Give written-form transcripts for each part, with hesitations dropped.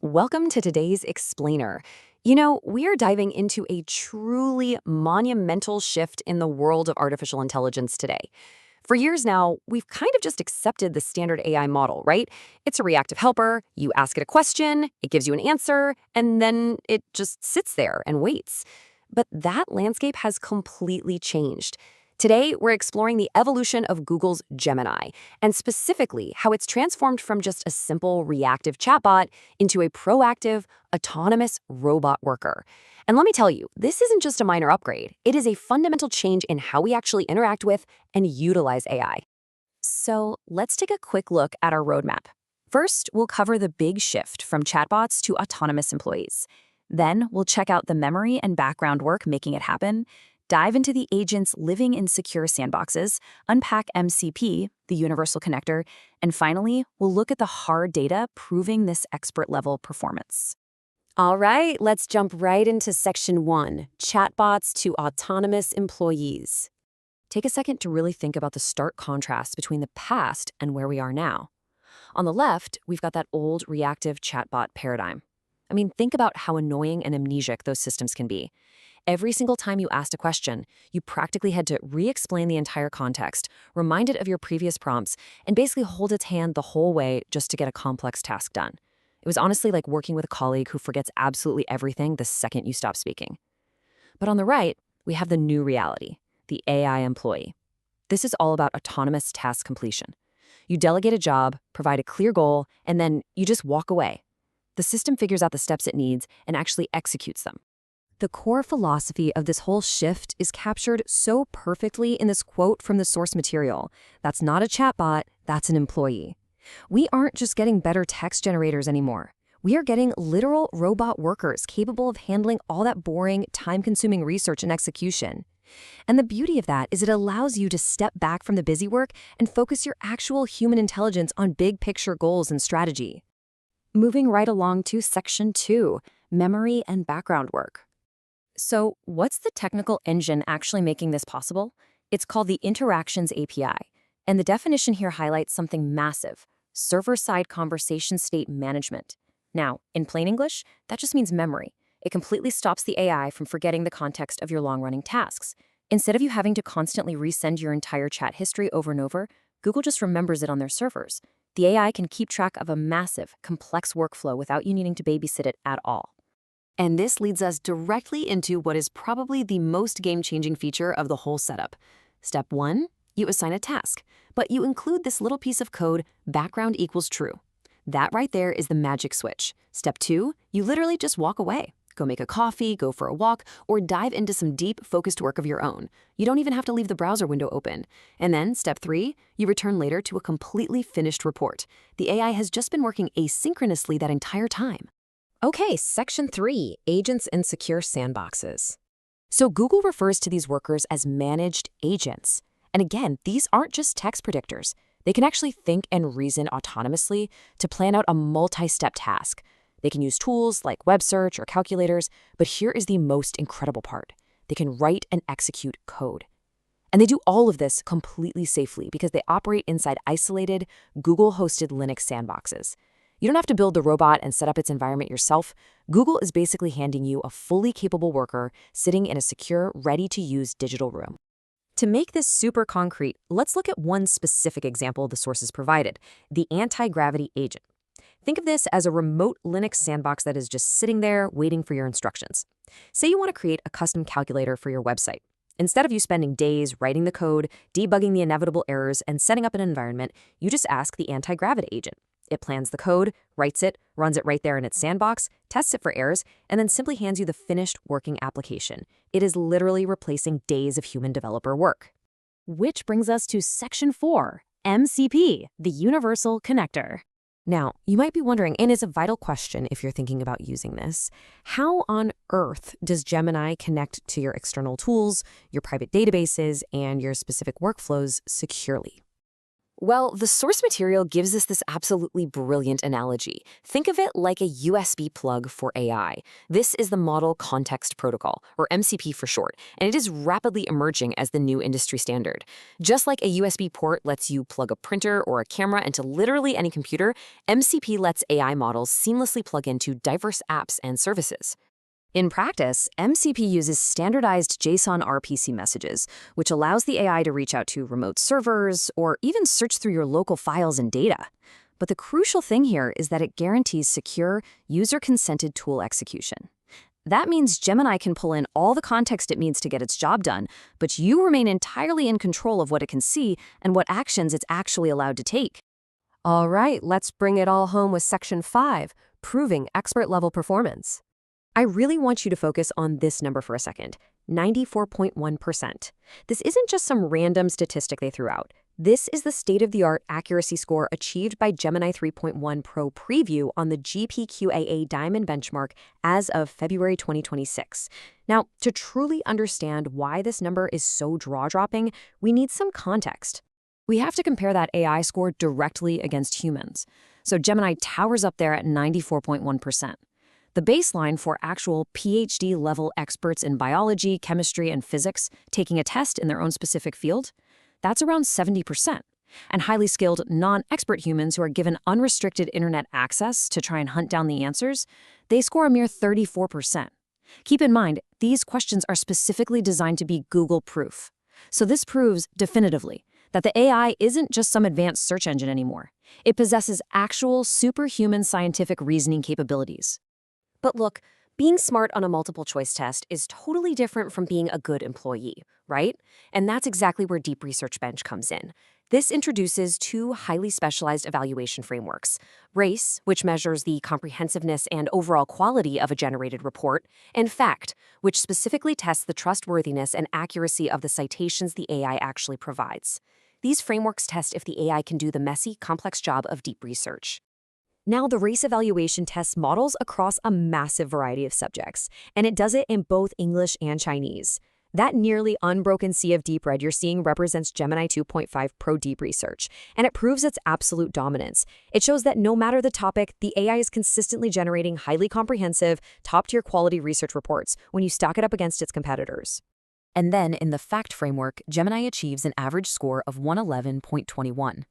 Welcome to today's Explainer. We are diving into a truly monumental shift in the world of artificial intelligence today. For years now, we've kind of just accepted the standard AI model, right? It's a reactive helper, you ask it a question, it gives you an answer, and then it just sits there and waits. But that landscape has completely changed. Today, we're exploring the evolution of Google's Gemini, and specifically how it's transformed from just a simple reactive chatbot into a proactive, autonomous robot worker. And let me tell you, this isn't just a minor upgrade. It is a fundamental change in how we actually interact with and utilize AI. So let's take a quick look at our roadmap. First, we'll cover the big shift from chatbots to autonomous employees. Then, we'll check out the memory and background work making it happen, dive into the agents living in secure sandboxes, unpack MCP, the universal connector, and finally, we'll look at the hard data proving this expert-level performance. All right, let's jump right into Section 1, Chatbots to Autonomous Employees. Take a second to really think about the stark contrast between the past and where we are now. On the left, we've got that old reactive chatbot paradigm. Think about how annoying and amnesiac those systems can be. Every single time you asked a question, you practically had to re-explain the entire context, remind it of your previous prompts, and basically hold its hand the whole way just to get a complex task done. It was honestly like working with a colleague who forgets absolutely everything the second you stop speaking. But on the right, we have the new reality, the AI employee. This is all about autonomous task completion. You delegate a job, provide a clear goal, and then you just walk away. The system figures out the steps it needs and actually executes them. The core philosophy of this whole shift is captured so perfectly in this quote from the source material. That's not a chatbot, that's an employee. We aren't just getting better text generators anymore. We are getting literal robot workers capable of handling all that boring, time-consuming research and execution. And the beauty of that is it allows you to step back from the busy work and focus your actual human intelligence on big-picture goals and strategy. Moving right along to Section 2, Memory and Background Work. So, what's the technical engine actually making this possible? It's called the Interactions API, and the definition here highlights something massive: server-side conversation state management. Now, in plain English, that just means memory. It completely stops the AI from forgetting the context of your long-running tasks. Instead of you having to constantly resend your entire chat history over and over, Google just remembers it on their servers. The AI can keep track of a massive, complex workflow without you needing to babysit it at all. And this leads us directly into what is probably the most game-changing feature of the whole setup. Step 1, you assign a task, but you include this little piece of code, background equals true. That right there is the magic switch. Step 2, you literally just walk away. Go make a coffee, go for a walk, or dive into some deep, focused work of your own. You don't even have to leave the browser window open. And then, Step 3, you return later to a completely finished report. The AI has just been working asynchronously that entire time. Okay, Section 3, Agents and Secure Sandboxes. So Google refers to these workers as managed agents. And again, these aren't just text predictors. They can actually think and reason autonomously to plan out a multi-step task. They can use tools like web search or calculators, but here is the most incredible part. They can write and execute code. And they do all of this completely safely because they operate inside isolated, Google-hosted Linux sandboxes. You don't have to build the robot and set up its environment yourself. Google is basically handing you a fully capable worker sitting in a secure, ready-to-use digital room. To make this super concrete, let's look at one specific example the sources provided, the anti-gravity agent. Think of this as a remote Linux sandbox that is just sitting there waiting for your instructions. Say you want to create a custom calculator for your website. Instead of you spending days writing the code, debugging the inevitable errors, and setting up an environment, you just ask the anti-gravity agent. It plans the code, writes it, runs it right there in its sandbox, tests it for errors, and then simply hands you the finished working application. It is literally replacing days of human developer work. Which brings us to Section 4, MCP, the Universal Connector. Now, you might be wondering, and it's a vital question if you're thinking about using this, how on earth does Gemini connect to your external tools, your private databases, and your specific workflows securely? Well, the source material gives us this absolutely brilliant analogy. Think of it like a USB plug for AI. This is the Model Context Protocol, or MCP for short, and it is rapidly emerging as the new industry standard. Just like a USB port lets you plug a printer or a camera into literally any computer, MCP lets AI models seamlessly plug into diverse apps and services. In practice, MCP uses standardized JSON RPC messages, which allows the AI to reach out to remote servers or even search through your local files and data. But the crucial thing here is that it guarantees secure, user-consented tool execution. That means Gemini can pull in all the context it needs to get its job done, but you remain entirely in control of what it can see and what actions it's actually allowed to take. All right, let's bring it all home with Section 5, proving expert-level performance. I really want you to focus on this number for a second, 94.1%. This isn't just some random statistic they threw out. This is the state-of-the-art accuracy score achieved by Gemini 3.1 Pro Preview on the GPQA Diamond benchmark as of February 2026. Now, to truly understand why this number is so jaw-dropping, we need some context. We have to compare that AI score directly against humans. So Gemini towers up there at 94.1%. The baseline for actual PhD-level experts in biology, chemistry, and physics taking a test in their own specific field, that's around 70%. And highly skilled, non-expert humans who are given unrestricted internet access to try and hunt down the answers, they score a mere 34%. Keep in mind, these questions are specifically designed to be Google-proof. So this proves definitively that the AI isn't just some advanced search engine anymore. It possesses actual superhuman scientific reasoning capabilities. But look, being smart on a multiple-choice test is totally different from being a good employee, right? And that's exactly where Deep Research Bench comes in. This introduces two highly specialized evaluation frameworks: RACE, which measures the comprehensiveness and overall quality of a generated report, and FACT, which specifically tests the trustworthiness and accuracy of the citations the AI actually provides. These frameworks test if the AI can do the messy, complex job of deep research. Now, the RACE evaluation tests models across a massive variety of subjects, and it does it in both English and Chinese. That nearly unbroken sea of deep red you're seeing represents Gemini 2.5 Pro Deep Research, and it proves its absolute dominance. It shows that no matter the topic, the AI is consistently generating highly comprehensive, top-tier quality research reports when you stack it up against its competitors. And then, in the FACT framework, Gemini achieves an average score of 111.21.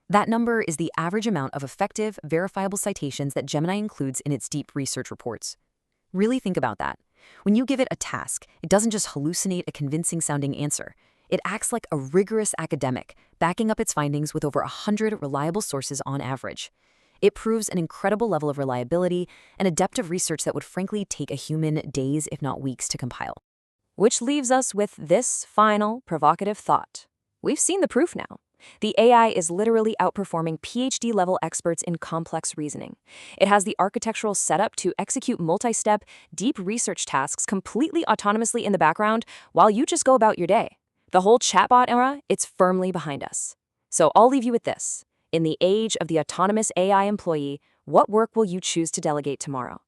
That number is the average amount of effective, verifiable citations that Gemini includes in its deep research reports. Really think about that. When you give it a task, it doesn't just hallucinate a convincing-sounding answer. It acts like a rigorous academic, backing up its findings with over 100 reliable sources on average. It proves an incredible level of reliability and a depth of research that would frankly take a human days, if not weeks, to compile. Which leaves us with this final, provocative thought. We've seen the proof now. The AI is literally outperforming PhD-level experts in complex reasoning. It has the architectural setup to execute multi-step, deep research tasks completely autonomously in the background while you just go about your day. The whole chatbot era, it's firmly behind us. So I'll leave you with this. In the age of the autonomous AI employee, what work will you choose to delegate tomorrow?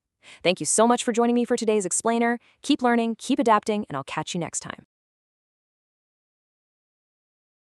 Thank you so much for joining me for today's explainer. Keep learning, keep adapting, and I'll catch you next time.